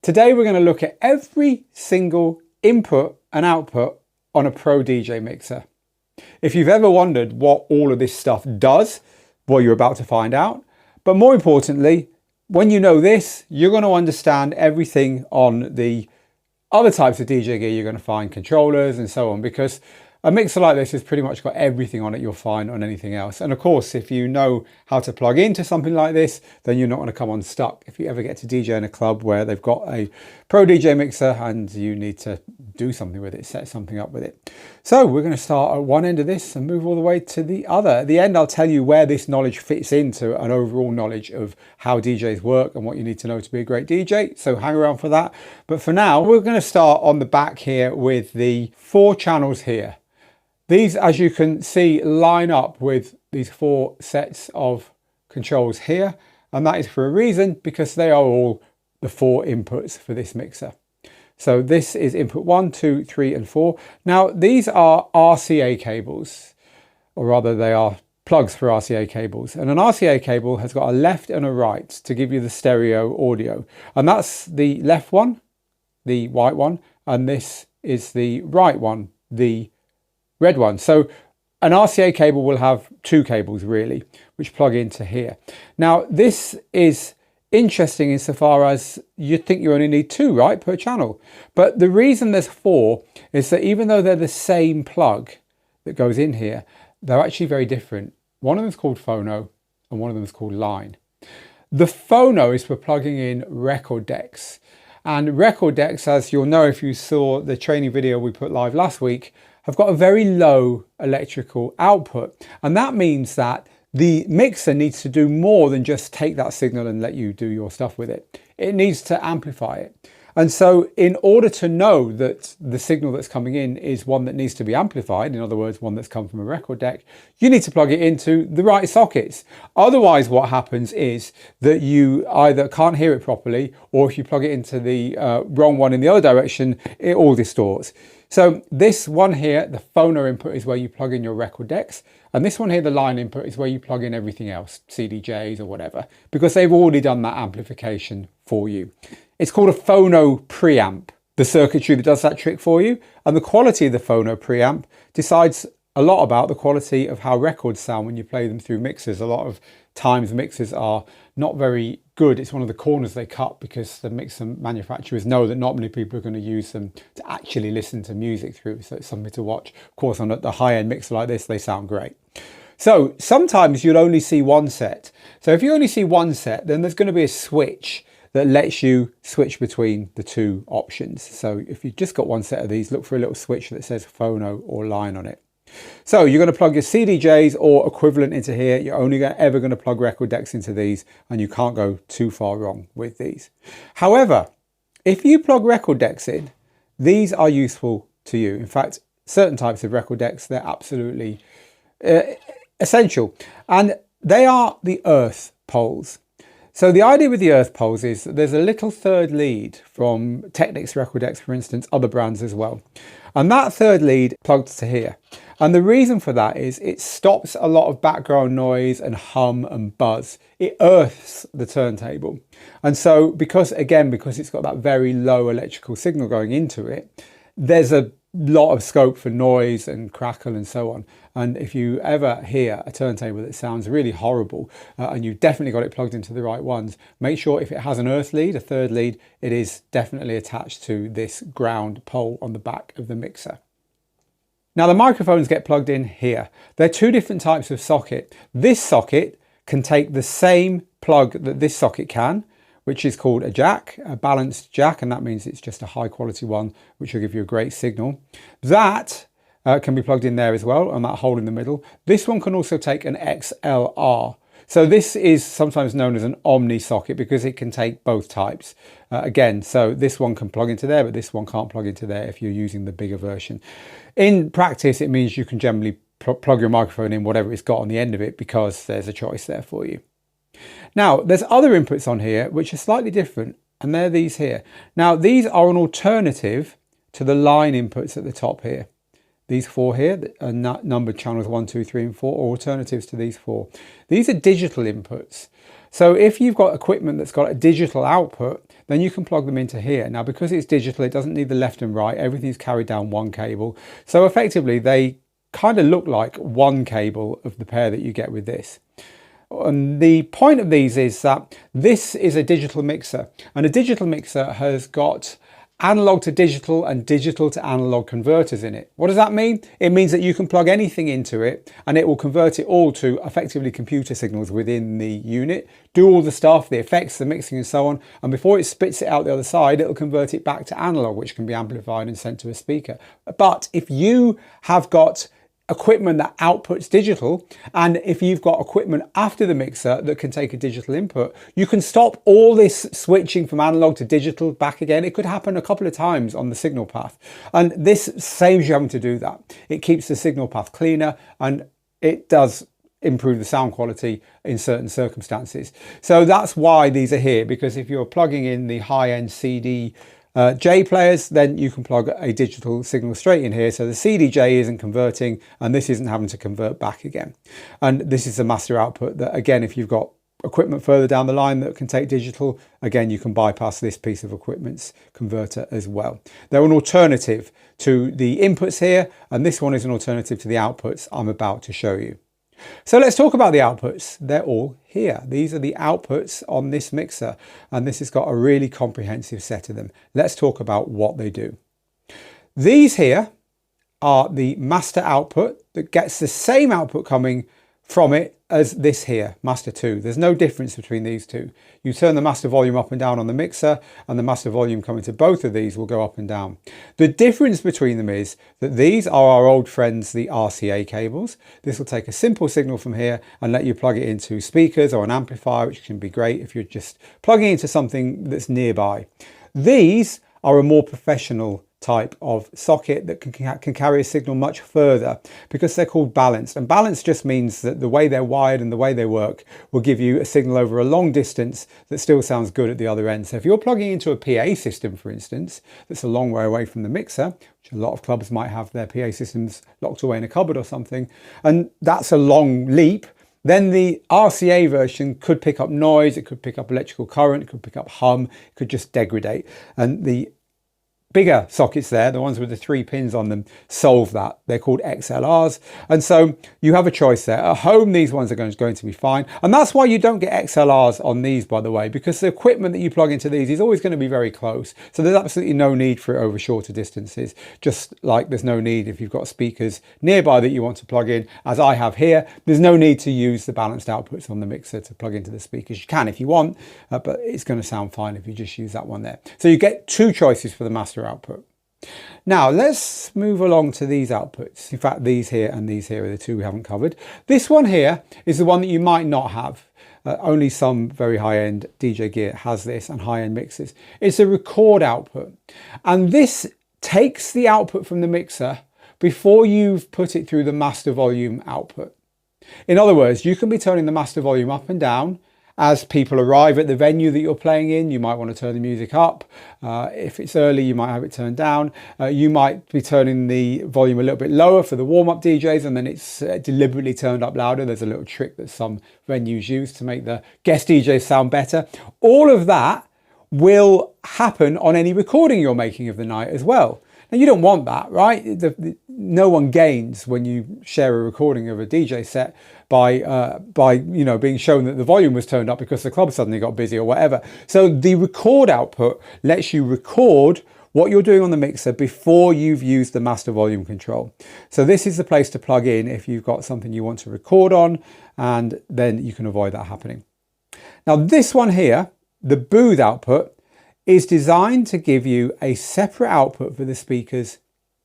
Today we're going to look at every single input and output on a Pro DJ mixer. If you've ever wondered what all of this stuff does, well, you're about to find out. But more importantly, when you know this, you're going to understand everything on the other types of DJ gear you're going to find, controllers and so on, because a mixer like this has pretty much got everything on it you'll find on anything else. And of course, if you know how to plug into something like this, then you're not going to come unstuck. If you ever get to DJ in a club where they've got a Pro DJ mixer and you need to do something with it, set something up with it. So we're going to start at one end of this and move all the way to the other. At the end, I'll tell you where this knowledge fits into an overall knowledge of how DJs work and what you need to know to be a great DJ. So hang around for that. But for now, we're going to start on the back here with the 4 channels here. These, as you can see, line up with these 4 sets of controls here. And that is for a reason, because they are all the 4 inputs for this mixer. So this is input 1, 2, 3, and 4. Now, these are RCA cables, or rather they are plugs for RCA cables. And an RCA cable has got a left and a right to give you the stereo audio. And that's the left one, the white one, and this is the right one, the red one. So an RCA cable will have 2 cables really, which plug into here. Now this is interesting insofar as you'd think you only need 2, right, per channel. But the reason there's 4 is that even though they're the same plug that goes in here, they're actually very different. One of them is called Phono and one of them is called line. The Phono is for plugging in record decks. And record decks, as you'll know if you saw the training video we put live last week, have got a very low electrical output. And that means that the mixer needs to do more than just take that signal and let you do your stuff with it. It needs to amplify it. And so in order to know that the signal that's coming in is one that needs to be amplified, in other words, one that's come from a record deck, you need to plug it into the right sockets. Otherwise, what happens is that you either can't hear it properly, or if you plug it into the wrong one in the other direction, it all distorts. So this one here, the Phono input, is where you plug in your record decks. And this one here, the line input, is where you plug in everything else, CDJs or whatever, because they've already done that amplification for you. It's called a Phono preamp, the circuitry that does that trick for you. And the quality of the Phono preamp decides a lot about the quality of how records sound when you play them through mixers. A lot of times mixers are not very good. It's one of the corners they cut because the mixer manufacturers know that not many people are going to use them to actually listen to music through. So it's something to watch. Of course, on the high-end mixer like this, they sound great. So sometimes you'll only see one set. So if you only see one set, then there's going to be a switch that lets you switch between the 2 options. So if you've just got one set of these, look for a little switch that says Phono or line on it. So you're going to plug your CDJs or equivalent into here. You're only ever going to plug record decks into these, and you can't go too far wrong with these. However, if you plug record decks in, these are useful to you. In fact, certain types of record decks, they're absolutely essential. And they are the earth poles. So the idea with the earth poles is that there's a little third lead from Technics record decks, for instance, other brands as well. And that third lead plugs to here. And the reason for that is it stops a lot of background noise and hum and buzz. It earths the turntable. And so because it's got that very low electrical signal going into it, there's a lot of scope for noise and crackle and so on. And if you ever hear a turntable that sounds really horrible and you've definitely got it plugged into the right ones, make sure if it has an earth lead, a third lead, it is definitely attached to this ground pole on the back of the mixer. Now the microphones get plugged in here. There are 2 different types of socket. This socket can take the same plug that this socket can, which is called a jack, a balanced jack, and that means it's just a high quality one, which will give you a great signal. That can be plugged in there as well, on that hole in the middle. This one can also take an XLR. So this is sometimes known as an omni socket because it can take both types. So this one can plug into there, but this one can't plug into there if you're using the bigger version. In practice, it means you can generally plug your microphone in whatever it's got on the end of it because there's a choice there for you. Now, there's other inputs on here which are slightly different, and they're these here. Now, these are an alternative to the line inputs at the top here. These 4 here are numbered channels 1, 2, 3, and 4, are alternatives to these 4. These are digital inputs. So if you've got equipment that's got a digital output, then you can plug them into here. Now, because it's digital, it doesn't need the left and right. Everything's carried down one cable. So effectively, they kind of look like one cable of the pair that you get with this. And the point of these is that this is a digital mixer, and a digital mixer has got analog to digital and digital to analog converters in it. What does that mean? It means that you can plug anything into it and it will convert it all to effectively computer signals within the unit, do all the stuff, the effects, the mixing and so on, and before it spits it out the other side, it'll convert it back to analog, which can be amplified and sent to a speaker. But if you have got equipment that outputs digital, and if you've got equipment after the mixer that can take a digital input, you can stop all this switching from analog to digital back again. It could happen a couple of times on the signal path, and this saves you having to do that. It keeps the signal path cleaner, and it does improve the sound quality in certain circumstances. So that's why these are here, because if you're plugging in the high-end CDJ players, then you can plug a digital signal straight in here, so the CDJ isn't converting and this isn't having to convert back again. And this is the master output that, again, if you've got equipment further down the line that can take digital, again, you can bypass this piece of equipment's converter as well. They're an alternative to the inputs here, and this one is an alternative to the outputs I'm about to show you. So let's talk about the outputs. They're all here. These are the outputs on this mixer, and this has got a really comprehensive set of them. Let's talk about what they do. These here are the master output that gets the same output coming from it as this here, master 2. There's no difference between these two. You turn the master volume up and down on the mixer, and the master volume coming to both of these will go up and down. The difference between them is that these are our old friends, the RCA cables. This will take a simple signal from here and let you plug it into speakers or an amplifier, which can be great if you're just plugging into something that's nearby. These are a more professional type of socket that can carry a signal much further, because they're called balanced, and balanced just means that the way they're wired and the way they work will give you a signal over a long distance that still sounds good at the other end. So if you're plugging into a PA system, for instance, that's a long way away from the mixer, which a lot of clubs might have their PA systems locked away in a cupboard or something, and that's a long leap, then the RCA version could pick up noise, it could pick up electrical current, it could pick up hum, it could just degrade. And the bigger sockets there, the ones with the 3 pins on them, solve that. They're called XLRs. And so you have a choice there. At home, these ones are going to be fine. And that's why you don't get XLRs on these, by the way, because the equipment that you plug into these is always going to be very close. So there's absolutely no need for it over shorter distances, just like there's no need if you've got speakers nearby that you want to plug in, as I have here. There's no need to use the balanced outputs on the mixer to plug into the speakers. You can if you want, but it's going to sound fine if you just use that one there. So you get 2 choices for the master output. Now let's move along to these outputs. In fact, these here and these here are the 2 we haven't covered. This one here is the one that you might not have. Only some very high-end DJ gear has this, and high-end mixers. It's a record output, and this takes the output from the mixer before you've put it through the master volume output. In other words, you can be turning the master volume up and down. As people arrive at the venue that you're playing in, you might want to turn the music up. If it's early, you might have it turned down. You might be turning the volume a little bit lower for the warm-up DJs, and then it's deliberately turned up louder. There's a little trick that some venues use to make the guest DJs sound better. All of that will happen on any recording you're making of the night as well. Now, you don't want that, right? No one gains when you share a recording of a DJ set by being shown that the volume was turned up because the club suddenly got busy or whatever. So the record output lets you record what you're doing on the mixer before you've used the master volume control. So this is the place to plug in if you've got something you want to record on, and then you can avoid that happening. Now this one here, the booth output, is designed to give you a separate output for the speakers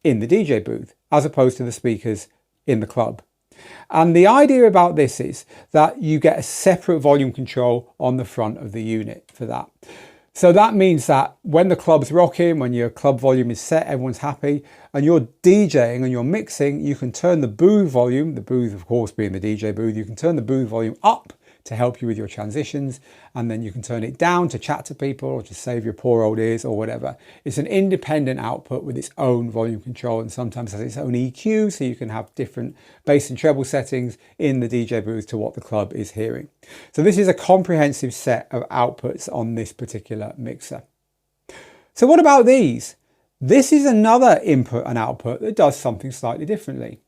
in the DJ booth as opposed to the speakers in the club. And the idea about this is that you get a separate volume control on the front of the unit for that. So that means that when the club's rocking, when your club volume is set, everyone's happy, and you're DJing and you're mixing, you can turn the booth volume, the booth of course being the DJ booth, you can turn the booth volume up to help you with your transitions, and then you can turn it down to chat to people or to save your poor old ears or whatever. It's an independent output with its own volume control, and sometimes has its own EQ, so you can have different bass and treble settings in the DJ booth to what the club is hearing. So this is a comprehensive set of outputs on this particular mixer. So what about these? This is another input and output that does something slightly differently.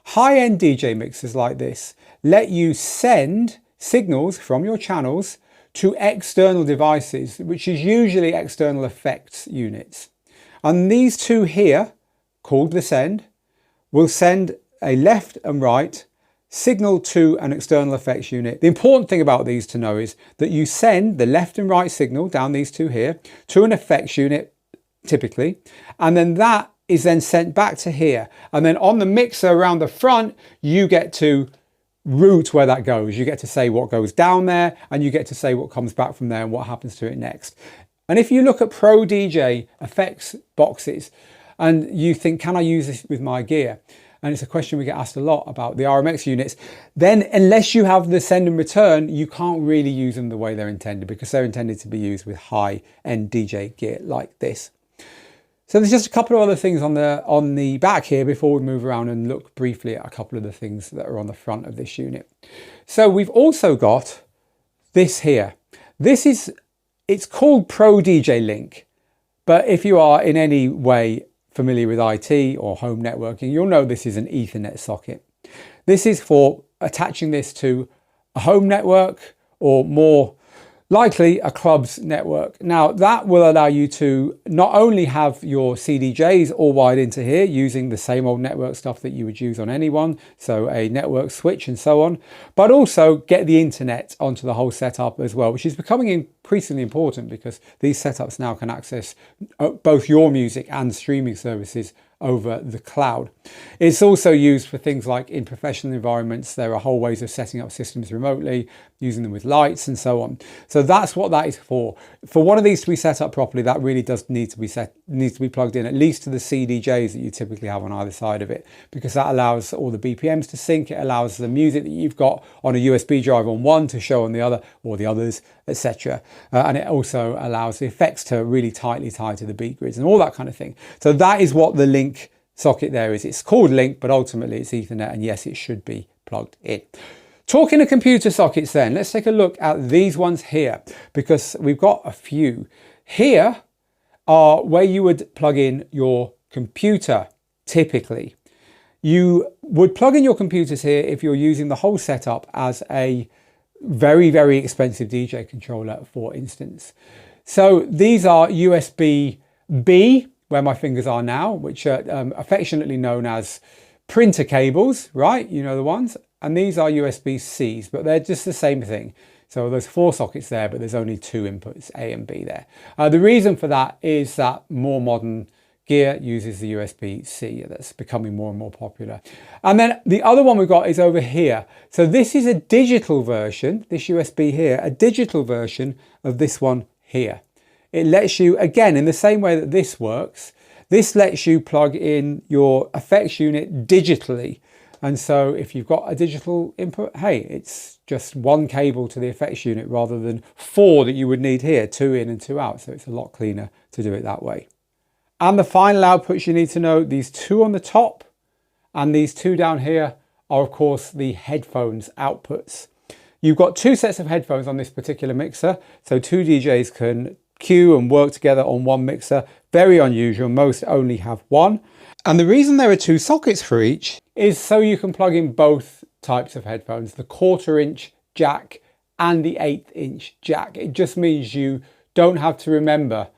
High-end DJ mixers like this let you send signals from your channels to external devices, which is usually external effects units. And these two here, called the send, will send a left and right signal to an external effects unit. The important thing about these to know is that you send the left and right signal down these two here to an effects unit typically, and then that is then sent back to here. And then on the mixer around the front, you get to route where that goes. You get to say what goes down there, and you get to say what comes back from there and what happens to it next. And if you look at Pro DJ effects boxes and you think, can I use this with my gear? And it's a question we get asked a lot about the RMX units, then unless you have the send and return, you can't really use them the way they're intended, because they're intended to be used with high-end DJ gear like this. So there's just a couple of other things on the back here before we move around and look briefly at a couple of the things that are on the front of this unit. So we've also got this here. It's called Pro DJ Link, but if you are in any way familiar with IT or home networking, you'll know this is an Ethernet socket. This is for attaching this to a home network, or more likely a club's network. Now that will allow you to not only have your CDJs all wired into here using the same old network stuff that you would use on anyone, so a network switch and so on, but also get the internet onto the whole setup as well, which is becoming increasingly important because these setups now can access both your music and streaming services over the cloud. It's also used for things like in professional environments. There are whole ways of setting up systems remotely, using them with lights and so on. So that's what that is for. For one of these to be set up properly, that really does need to be plugged in, at least to the CDJs that you typically have on either side of it, because that allows all the BPMs to sync. It allows the music that you've got on a USB drive on one to show on the other, or the others, etc. And it also allows the effects to really tightly tie to the beat grids and all that kind of thing. So that is what the link socket there is. It's called link, but ultimately it's Ethernet, and yes, it should be plugged in. Talking of computer sockets then, let's take a look at these ones here, because we've got a few. Here are where you would plug in your computer typically. You would plug in your computers here if you're using the whole setup as a very, very expensive DJ controller, for instance. So these are USB-B, where my fingers are now, which are affectionately known as printer cables, right? You know the ones. And these are USB-Cs, but they're just the same thing. So there's 4 sockets there, but there's only 2 inputs, A and B there. The reason for that is that more modern gear uses the USB-C. That's becoming more and more popular. And then the other one we've got is over here. So this is a digital version, this USB here, a digital version of this one here. It lets you, again, in the same way that this works, this lets you plug in your effects unit digitally. And so if you've got a digital input, hey, it's just 1 cable to the effects unit rather than 4 that you would need here, 2 in and 2 out. So it's a lot cleaner to do it that way. And the final outputs you need to know, these 2 on the top and these 2 down here are of course the headphones outputs. You've got 2 sets of headphones on this particular mixer, so 2 DJs can cue and work together on one mixer. Very unusual, most only have 1. And the reason there are 2 sockets for each is so you can plug in both types of headphones, the 1/4 inch jack and the 1/8 inch jack. It just means you don't have to remember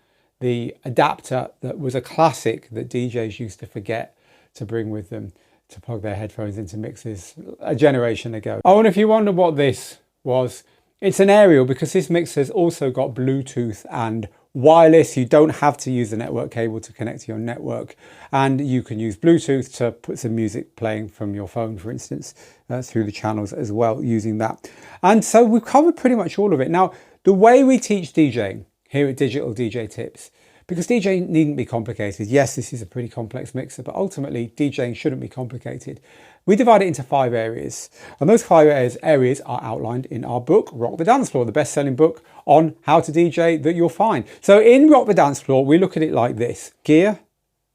the adapter that was a classic that DJs used to forget to bring with them to plug their headphones into mixes a generation ago. Oh, and if you wonder what this was, it's an aerial, because this mixer's also got Bluetooth and wireless. You don't have to use the network cable to connect to your network, and you can use Bluetooth to put some music playing from your phone, for instance, through the channels as well, using that. And so we've covered pretty much all of it. Now, the way we teach DJing here at Digital DJ Tips, because DJing needn't be complicated. Yes, this is a pretty complex mixer, but ultimately DJing shouldn't be complicated. We divide it into 5 areas, and those 5 areas are outlined in our book, Rock the Dance Floor, the best-selling book on how to DJ that you'll find. So in Rock the Dance Floor, we look at it like this: gear,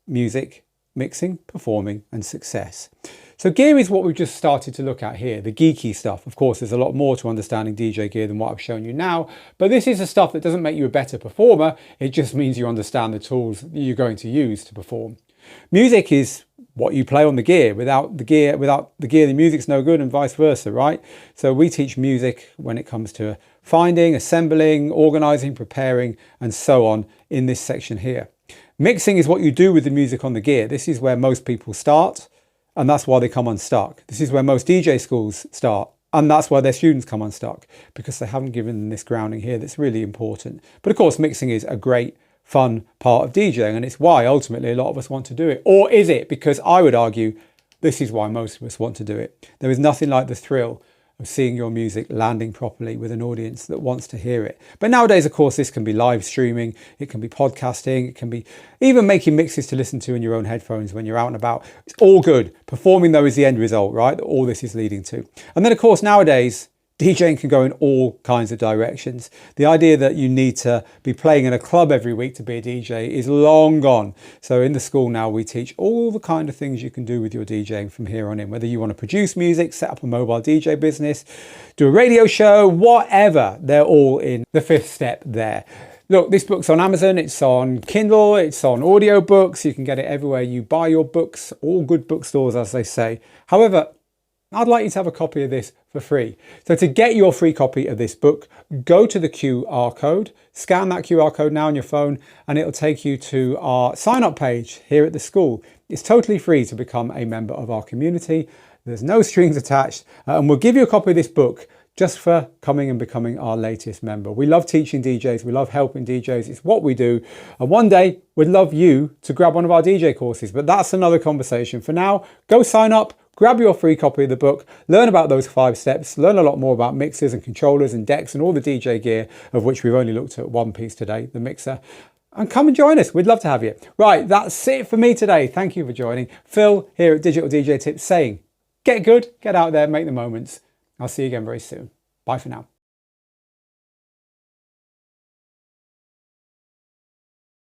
music, mixing, performing, and success. So gear is what we've just started to look at here, the geeky stuff. Of course, there's a lot more to understanding DJ gear than what I've shown you now, but this is the stuff that doesn't make you a better performer. It just means you understand the tools that you're going to use to perform. Music is what you play on the gear. Without the gear, the music's no good, and vice versa, right? So we teach music when it comes to finding, assembling, organizing, preparing, and so on in this section here. Mixing is what you do with the music on the gear. This is where most people start, and that's why they come unstuck. This is where most DJ schools start, and that's why their students come unstuck, because they haven't given them this grounding here that's really important. But of course, mixing is a great, fun part of DJing, and it's why ultimately a lot of us want to do it. Or is it? Because I would argue this is why most of us want to do it. There is nothing like the thrill of seeing your music landing properly with an audience that wants to hear it. But nowadays, of course, this can be live streaming, it can be podcasting, it can be even making mixes to listen to in your own headphones when you're out and about. It's all good. Performing, though, is the end result, right? That all this is leading to. And then, of course, nowadays, DJing can go in all kinds of directions. The idea that you need to be playing in a club every week to be a DJ is long gone. So in the school now, we teach all the kind of things you can do with your DJing from here on in. Whether you want to produce music, set up a mobile DJ business, do a radio show, whatever, they're all in the fifth step there. Look, this book's on Amazon, it's on Kindle, it's on audiobooks. You can get it everywhere you buy your books, all good bookstores, as they say. However, I'd like you to have a copy of this for free. So to get your free copy of this book, go to the QR code, scan that QR code now on your phone, and it'll take you to our sign up page here at the school. It's totally free to become a member of our community. There's no strings attached, and we'll give you a copy of this book just for coming and becoming our latest member. We love teaching DJs, we love helping DJs, it's what we do. And one day we'd love you to grab one of our DJ courses, but that's another conversation. For now, go sign up, grab your free copy of the book, learn about those 5 steps, learn a lot more about mixers and controllers and decks and all the DJ gear, of which we've only looked at one piece today, the mixer. And come and join us. We'd love to have you. Right, that's it for me today. Thank you for joining. Phil here at Digital DJ Tips saying, get good, get out there, make the moments. I'll see you again very soon. Bye for now.